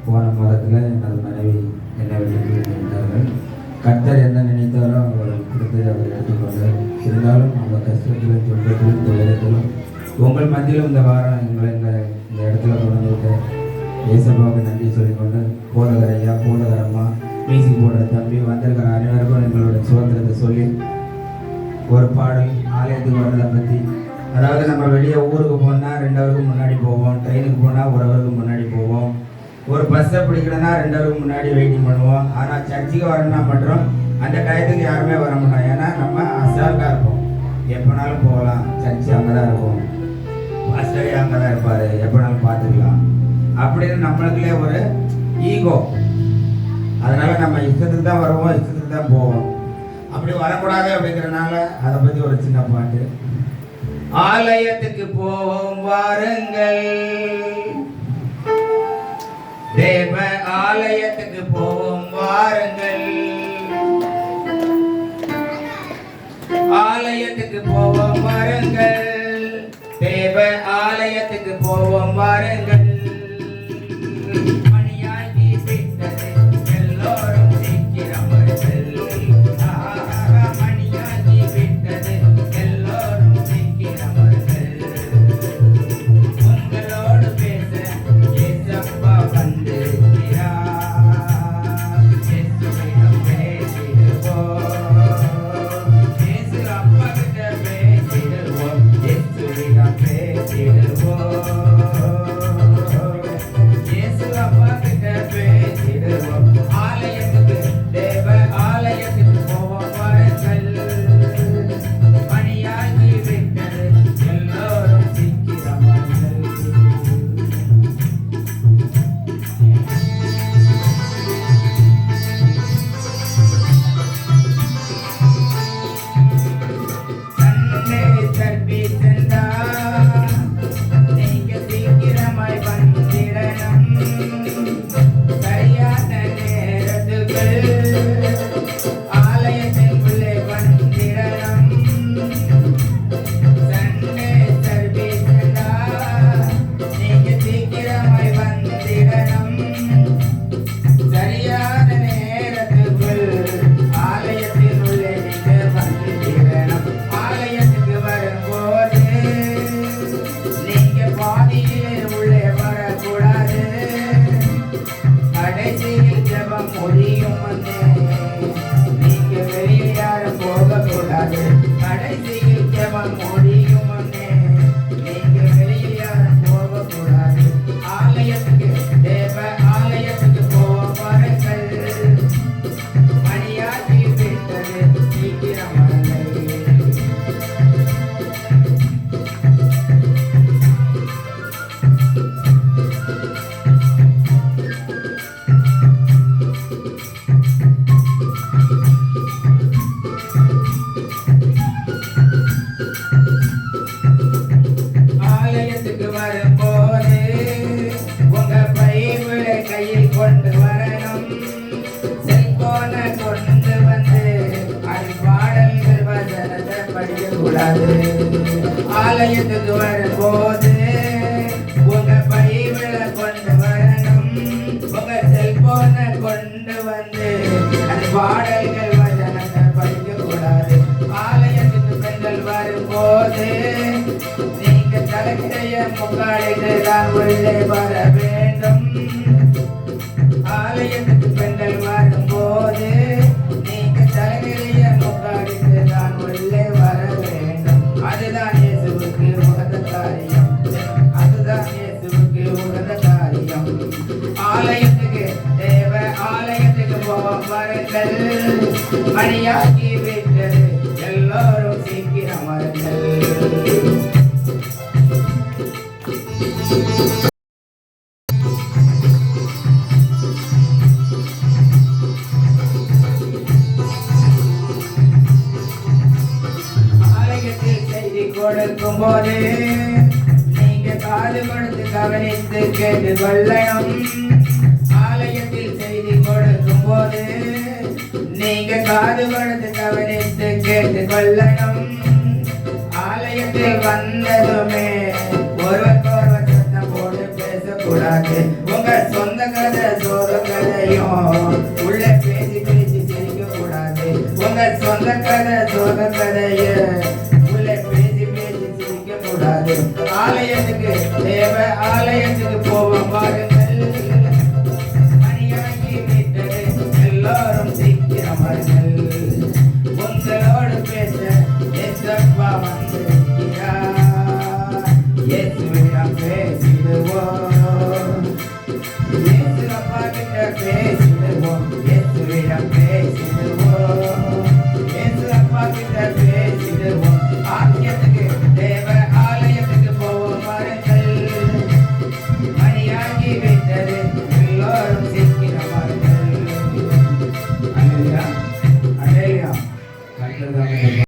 போன மாதத்தில் எனது மனைவி என்னை விட்டு நினைத்தார்கள். கர்த்தர் என்ன நினைத்தாரோ அவர் கொடுத்ததை அவர் எடுத்துக்கொண்டார். இருந்தாலும் அந்த கஷ்டத்திலும் துன்பத்திலும் துயரத்திலும் உங்கள் மத்தியிலும் இந்த வாரம் எங்களை இந்த இடத்துல கொண்டு விட்டு ஏசப்பாவுக்கு நன்றி சொல்லிக்கொண்டு போதகர் ஐயா, போதகரம்மா, மியூசிக் போடுற தம்பி, வந்திருக்கிற அனைவருக்கும் எங்களோட சுதந்திரத்தை சொல்லி ஒரு பாடல் ஆலயத்துக்கு வர்றதை பற்றி. அதாவது நம்ம வெளியே ஊருக்கு போனால் 2 ஹவருக்கு முன்னாடி போவோம், ட்ரெயினுக்கு போனால் 1 ஹவருக்கு முன்னாடி போவோம், ஒரு பஸ்ஸை பிடிக்கணும்னா 2 ஹவருக்கு முன்னாடி வெயிட்டிங் பண்ணுவோம். ஆனால் சர்ச்சுக்கு வரணும்னா மட்டும் அந்த டயத்துக்கு யாருமே வர மாட்டோம். ஏன்னா நம்ம அசால்ட்டாக இருப்போம், எப்போனாலும் போகலாம், சர்ச்சு அங்கே தான் இருக்கும், பாஸ்டரே அங்கே தான் இருப்பார், எப்போனாலும் பார்த்துக்கலாம் அப்படின்னு நம்மளுக்குள்ளே ஒரு ஈகோ. அதனால் நம்ம இஷ்டத்துக்கு தான் வருவோம், இஷ்டத்துக்கு தான் போவோம். அப்படி வரக்கூடாது அப்படிங்கிறனால அதை பற்றி ஒரு சின்ன பாட்டு. ஆலயத்துக்கு போவோம் வாருங்கள், தேவ ஆலயத்துக்கு போவோம் வாருங்கள், ஆலயத்துக்கு போவோம் வாருங்கள், தேவ ஆலயத்துக்கு போவோம் வாருங்கள். ஆலயத்துக்கு வரும்போது உங்க பைபிளை கொண்டு வரணும், உங்க செல்போனை கொண்டு வந்து அந்த பாடல்கள் வசனத்தை படிக்க கூடாது. ஆலயத்துக்கு பெண்கள் வரும்போது நீங்க தலைக்கிறைய முக்காலிட்டு தான் உள்ளே வர வேண்டும். ஆலயத்துக்கு பெண்கள் வரும்போது நீங்க தலைக்கிறைய முக்காலிட்டு தான் உள்ளே வர வேண்டும். அதுதான் இயேசுவுக்கு உகந்த காரியம், அதுதான் இயேசுவுக்கு உகந்த காரியம். ஆலயத்துக்கு தேவ ஆலயத்துக்கு போவார்கள், மணியாக்கி விட்டது எல்லோரும் சீக்கிரம் வருங்கள். கொடுக்கும் போது நீங்க காது கொடுத்து கவனித்து கேட்டு கொள்ளணும். ஆலயத்தில் செய்தி கொடுக்கும் போது நீங்க காது கொடுத்து கவனித்து கேட்டு கொள்ளணும். ஆலயத்தில் வந்ததுமே ஒருவருக்கொருவர் சத்தம் போட்டு பேசக்கூடாது. உங்க சொந்த கதை சோத கதையும் உள்ள பேசி பேசி சிரிக்க கூடாது. உங்க சொந்த கதை சோத கதைய உள்ள பேசி பேசி சிரிக்க கூடாது. ஆலயத்துக்கு தேவை ஆலயத்துக்கு போவோம் பாருங்கள். மணியாகி விட்டது எல்லாரும் சீக்கிரம் வாருங்கள். உங்களோடு பேச எசப்பா வந்திருக்கிறார். இயேசுவிடம் பேசிடுவோம்.